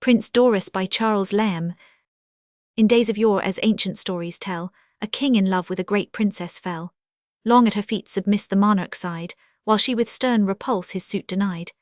Prince Dorus by Charles Lamb. In days of yore, as ancient stories tell, a king in love with a great princess fell. Long at her feet submiss the monarch sighed, while she with stern repulse his suit denied.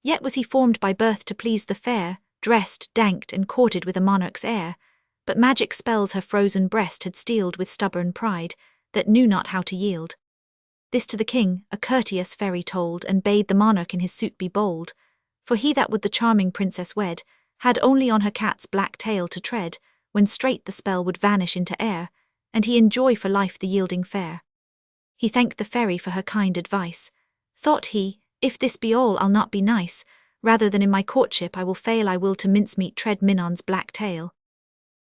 Yet was he formed by birth to please the fair, dressed, danked, and courted with a monarch's air. But magic spells her frozen breast had steeled with stubborn pride, that knew not how to yield. This to the king, a courteous fairy told, and bade the monarch in his suit be bold. For he that would the charming princess wed, had only on her cat's black tail to tread, when straight the spell would vanish into air, and he enjoy for life the yielding fair. He thanked the fairy for her kind advice. Thought he, if this be all, I'll not be nice, rather than in my courtship I will fail, I will to mincemeat tread Minon's black tail.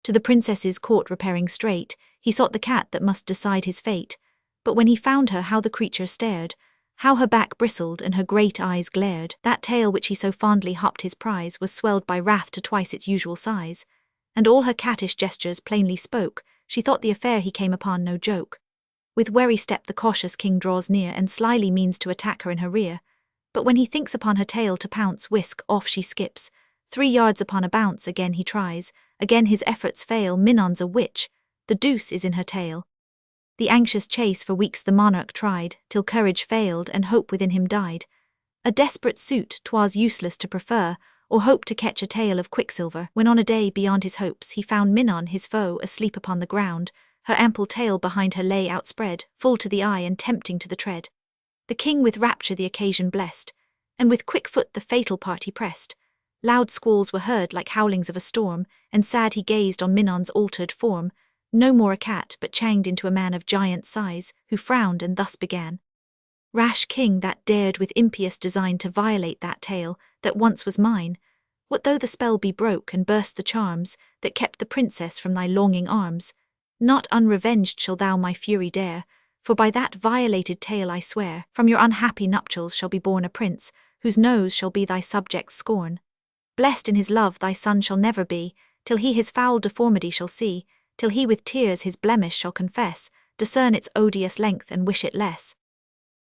To the princess's court repairing straight, he sought the cat that must decide his fate, but when he found her, how the creature stared, how her back bristled and her great eyes glared. That tail which he so fondly hopped his prize was swelled by wrath to twice its usual size, and all her cattish gestures plainly spoke, she thought the affair he came upon no joke. With wary step the cautious king draws near, and slyly means to attack her in her rear, but when he thinks upon her tail to pounce, whisk, off she skips. 3 yards upon a bounce, again he tries, again his efforts fail. Minon's a witch, the deuce is in her tail. The anxious chase for weeks the monarch tried, till courage failed and hope within him died. A desperate suit 'twas useless to prefer, or hope to catch a tail of quicksilver, when on a day beyond his hopes he found Minon, his foe, asleep upon the ground. Her ample tail behind her lay outspread, full to the eye and tempting to the tread. The king with rapture the occasion blessed, and with quick foot the fatal part he pressed. Loud squalls were heard like howlings of a storm, and sad he gazed on Minon's altered form. No more a cat, but changed into a man of giant size, who frowned and thus began. Rash king that dared with impious design to violate that tail that once was mine, what though the spell be broke and burst the charms that kept the princess from thy longing arms? Not unrevenged shall thou my fury dare, for by that violated tail I swear, from your unhappy nuptials shall be born a prince, whose nose shall be thy subject's scorn. Blessed in his love thy son shall never be, till he his foul deformity shall see, till he with tears his blemish shall confess, discern its odious length and wish it less.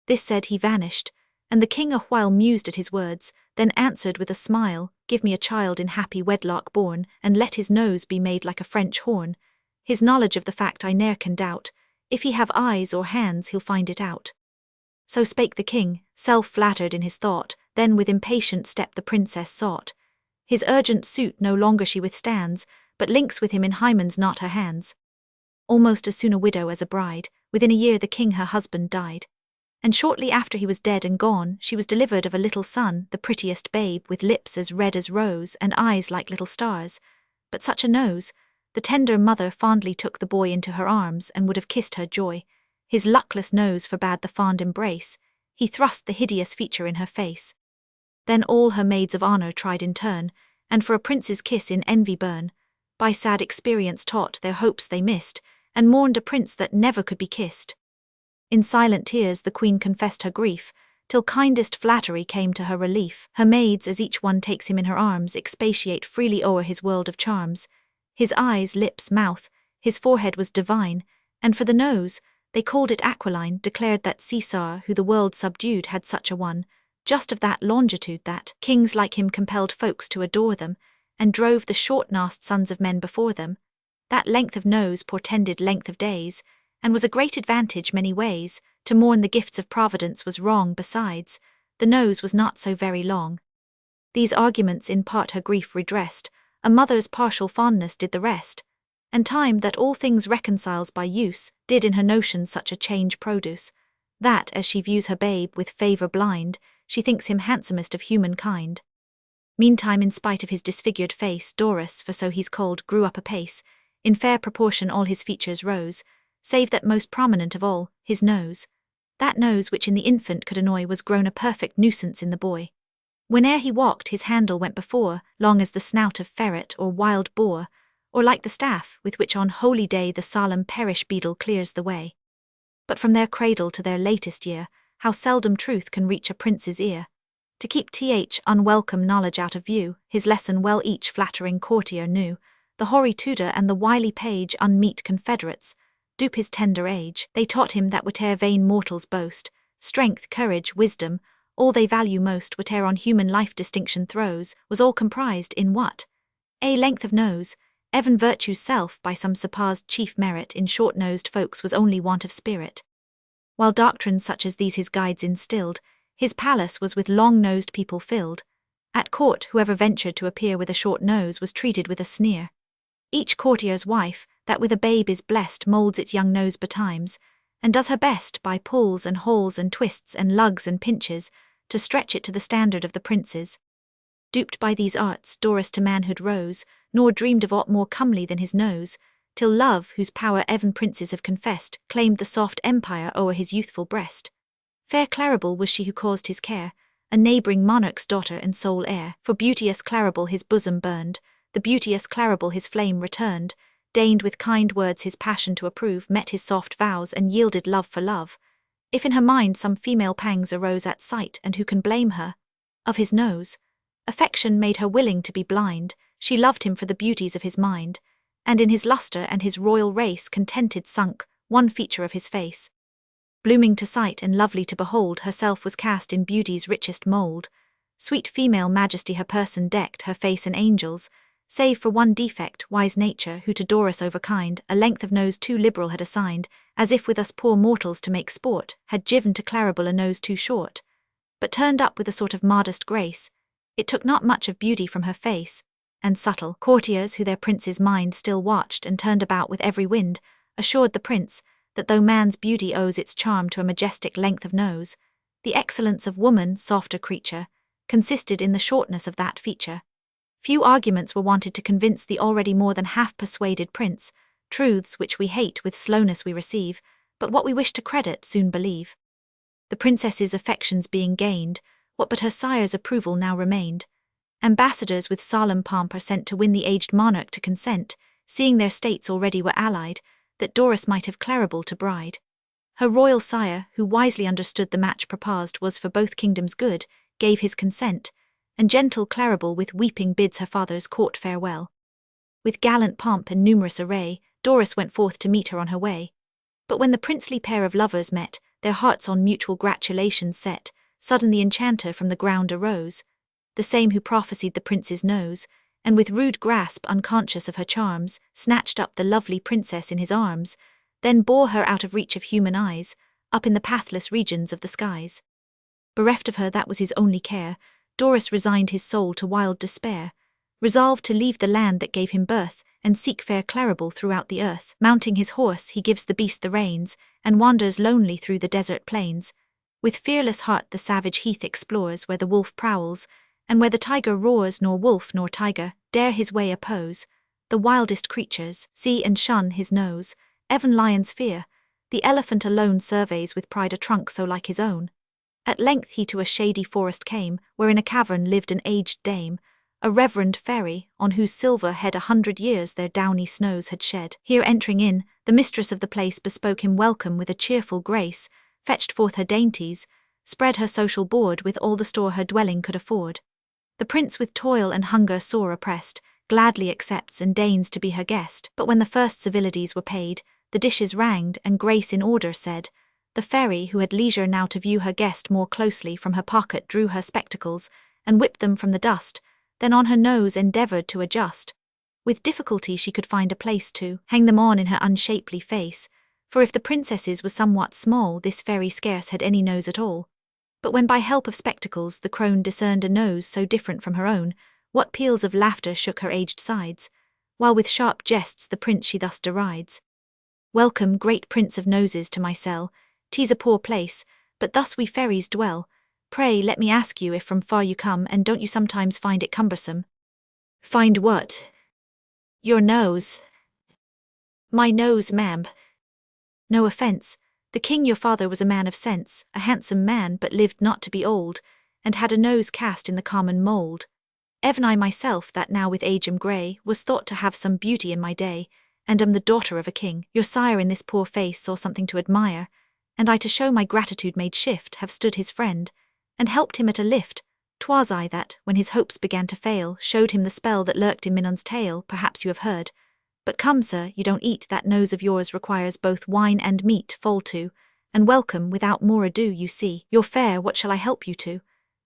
This said he vanished, and the king a while mused at his words, then answered with a smile, Give me a child in happy wedlock born, and let his nose be made like a French horn. His knowledge of the fact I ne'er can doubt, if he have eyes or hands he'll find it out. So spake the king, self-flattered in his thought, then with impatient step the princess sought. His urgent suit no longer she withstands, but links with him in hymens not her hands. Almost as soon a widow as a bride, within a year the king her husband died. And shortly after he was dead and gone, she was delivered of a little son, the prettiest babe, with lips as red as rose, and eyes like little stars, but such a nose. The tender mother fondly took the boy into her arms, and would have kissed her joy. His luckless nose forbade the fond embrace, he thrust the hideous feature in her face. Then all her maids of honour tried in turn, and for a prince's kiss in envy burn. By sad experience taught, their hopes they missed, and mourned a prince that never could be kissed. In silent tears the queen confessed her grief, till kindest flattery came to her relief. Her maids, as each one takes him in her arms, expatiate freely o'er his world of charms. His eyes, lips, mouth, his forehead was divine, and for the nose, they called it aquiline, declared that Caesar, who the world subdued, had such a one, just of that longitude that kings like him compelled folks to adore them, and drove the short-nosed sons of men before them. That length of nose portended length of days, and was a great advantage many ways. To mourn the gifts of Providence was wrong. Besides, the nose was not so very long. These arguments in part her grief redressed, a mother's partial fondness did the rest, and time that all things reconciles by use, did in her notions such a change produce, that, as she views her babe with favour blind, she thinks him handsomest of humankind. Meantime, in spite of his disfigured face, Dorus, for so he's called, grew up apace. In fair proportion all his features rose, save that most prominent of all, his nose. That nose which in the infant could annoy was grown a perfect nuisance in the boy. Whene'er he walked his handle went before, long as the snout of ferret or wild boar, or like the staff with which on holy day the solemn parish beadle clears the way. But from their cradle to their latest year, how seldom truth can reach a prince's ear. To keep unwelcome knowledge out of view, his lesson well each flattering courtier knew. The hoary tutor and the wily page, unmeet confederates, dupe his tender age. They taught him that whate'er vain mortals boast, strength, courage, wisdom, all they value most, whate'er on human life distinction throws, was all comprised in what? A length of nose, even virtue's self by some surpassed chief merit in short-nosed folks was only want of spirit. While doctrines such as these his guides instilled, his palace was with long-nosed people filled. At court whoever ventured to appear with a short nose was treated with a sneer. Each courtier's wife, that with a babe is blessed, molds its young nose betimes, and does her best by pulls and hauls and twists and lugs and pinches, to stretch it to the standard of the princes. Duped by these arts, Dorus to manhood rose, nor dreamed of aught more comely than his nose, till love, whose power even princes have confessed, claimed the soft empire o'er his youthful breast. Fair Claribel was she who caused his care, a neighbouring monarch's daughter and sole heir. For beauteous Claribel his bosom burned, the beauteous Claribel his flame returned, deigned with kind words his passion to approve, met his soft vows and yielded love for love. If in her mind some female pangs arose at sight, and who can blame her? Of his nose. Affection made her willing to be blind, she loved him for the beauties of his mind, and in his lustre and his royal race contented sunk, one feature of his face. Blooming to sight and lovely to behold, herself was cast in beauty's richest mould. Sweet female majesty her person decked, her face an angel's, save for one defect, wise nature, who to Dorus overkind, a length of nose too liberal had assigned, as if with us poor mortals to make sport, had given to Claribel a nose too short, but turned up with a sort of modest grace. It took not much of beauty from her face, and subtle courtiers who their prince's mind still watched and turned about with every wind, assured the prince that though man's beauty owes its charm to a majestic length of nose, the excellence of woman, softer creature, consisted in the shortness of that feature. Few arguments were wanted to convince the already more than half persuaded prince, truths which we hate with slowness we receive, but what we wish to credit soon believe. The princess's affections being gained, what but her sire's approval now remained? Ambassadors with solemn pomp are sent to win the aged monarch to consent, seeing their states already were allied, that Dorus might have Claribel to bride. Her royal sire, who wisely understood the match proposed was for both kingdoms good, gave his consent, and gentle Claribel with weeping bids her father's court farewell. With gallant pomp and numerous array, Dorus went forth to meet her on her way. But when the princely pair of lovers met, their hearts on mutual gratulations set, sudden the enchanter from the ground arose, the same who prophesied the prince's nose, and with rude grasp, unconscious of her charms, snatched up the lovely princess in his arms, then bore her out of reach of human eyes, up in the pathless regions of the skies. Bereft of her that was his only care, Dorus resigned his soul to wild despair, resolved to leave the land that gave him birth, and seek fair Claribel throughout the earth. Mounting his horse, he gives the beast the reins, and wanders lonely through the desert plains. With fearless heart the savage heath explores, where the wolf prowls, and where the tiger roars, nor wolf nor tiger dare his way oppose. The wildest creatures see and shun his nose, even lions fear. The elephant alone surveys with pride a trunk so like his own. At length he to a shady forest came, where in a cavern lived an aged dame, a reverend fairy, on whose silver head 100 years their downy snows had shed. Here entering in, the mistress of the place bespoke him welcome with a cheerful grace, fetched forth her dainties, spread her social board with all the store her dwelling could afford. The prince with toil and hunger sore oppressed, gladly accepts and deigns to be her guest. But when the first civilities were paid, the dishes ranged and grace in order said. The fairy, who had leisure now to view her guest more closely, from her pocket drew her spectacles, and whipped them from the dust, then on her nose endeavoured to adjust. With difficulty she could find a place to hang them on in her unshapely face, for if the princess's was somewhat small, this fairy scarce had any nose at all. But when by help of spectacles the crone discerned a nose so different from her own, what peals of laughter shook her aged sides, while with sharp jests the prince she thus derides. Welcome, great prince of noses, to my cell. 'Tis a poor place, but thus we fairies dwell. Pray let me ask you if from far you come, and don't you sometimes find it cumbersome? Find what? Your nose. My nose, ma'am. No offence. The king your father was a man of sense, a handsome man, but lived not to be old, and had a nose cast in the common mould. Even I myself, that now with age am grey, was thought to have some beauty in my day, and am the daughter of a king. Your sire in this poor face saw something to admire, and I to show my gratitude made shift, have stood his friend, and helped him at a lift. 'Twas I that, when his hopes began to fail, showed him the spell that lurked in Minon's tale, perhaps you have heard. But come, sir, you don't eat, that nose of yours requires both wine and meat, fall to, and welcome, without more ado, you see. You're fair, what shall I help you to?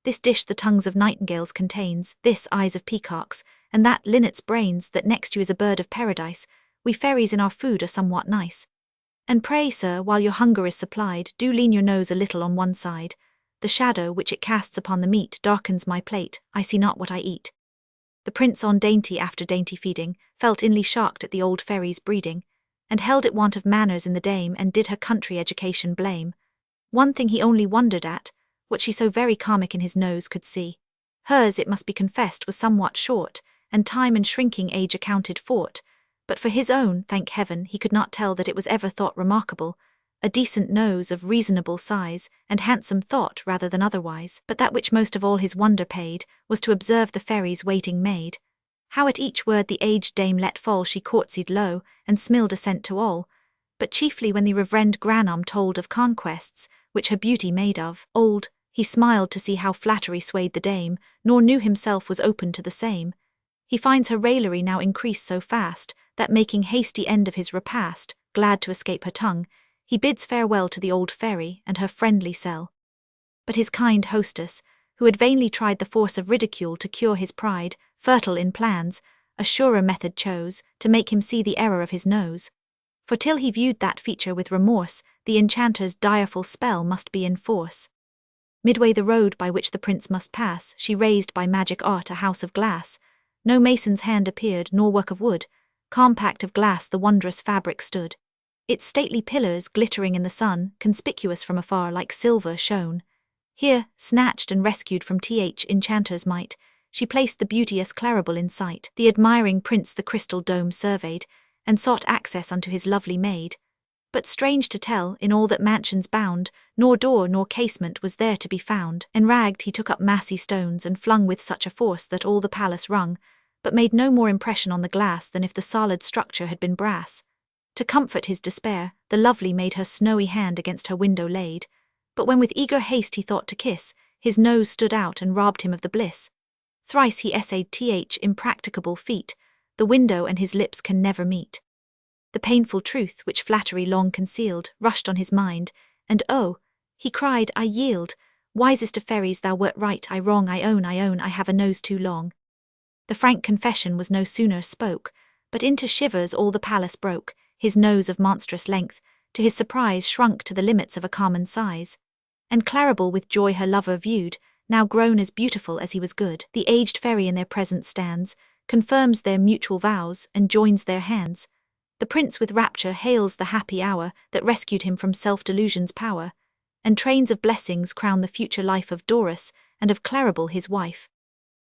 This dish the tongues of nightingales contains, this eyes of peacocks, and that linnet's brains, that next you is a bird of paradise. We fairies in our food are somewhat nice. And pray, sir, while your hunger is supplied, do lean your nose a little on one side. The shadow which it casts upon the meat darkens my plate, I see not what I eat. The prince, on dainty after dainty feeding, felt inly shocked at the old fairy's breeding, and held it want of manners in the dame, and did her country education blame. One thing he only wondered at, what she so very comic in his nose could see. Hers, it must be confessed, was somewhat short, and time and shrinking age accounted for't, but for his own, thank heaven, he could not tell that it was ever thought remarkable, a decent nose of reasonable size, and handsome thought rather than otherwise. But that which most of all his wonder paid, was to observe the fairy's waiting maid. How at each word the aged dame let fall she courtesied low, and smiled assent to all, but chiefly when the reverend granum told of conquests, which her beauty made of old, he smiled to see how flattery swayed the dame, nor knew himself was open to the same. He finds her raillery now increase so fast, that making hasty end of his repast, glad to escape her tongue, he bids farewell to the old fairy and her friendly cell. But his kind hostess, who had vainly tried the force of ridicule to cure his pride, fertile in plans, a surer method chose, to make him see the error of his nose. For till he viewed that feature with remorse, the enchanter's direful spell must be in force. Midway the road by which the prince must pass, she raised by magic art a house of glass. No mason's hand appeared, nor work of wood, compact of glass the wondrous fabric stood. Its stately pillars, glittering in the sun, conspicuous from afar like silver, shone. Here, snatched and rescued from enchanter's might, she placed the beauteous Claribel in sight. The admiring prince the crystal dome surveyed, and sought access unto his lovely maid. But strange to tell, in all that mansion's bound, nor door nor casement was there to be found. Enragged he took up massy stones and flung with such a force that all the palace rung, but made no more impression on the glass than if the solid structure had been brass. To comfort his despair, the lovely maid her snowy hand against her window laid, but when with eager haste he thought to kiss, his nose stood out and robbed him of the bliss. Thrice he essayed impracticable feat, the window and his lips can never meet. The painful truth, which flattery long concealed, rushed on his mind, and oh, he cried, I yield. Wisest of fairies, thou wert right, I wrong, I own, I have a nose too long. The frank confession was no sooner spoke, but into shivers all the palace broke. His nose of monstrous length, to his surprise, shrunk to the limits of a common size. And Claribel with joy her lover viewed, now grown as beautiful as he was good. The aged fairy in their presence stands, confirms their mutual vows, and joins their hands. The prince with rapture hails the happy hour that rescued him from self-delusion's power, and trains of blessings crown the future life of Dorus and of Claribel his wife.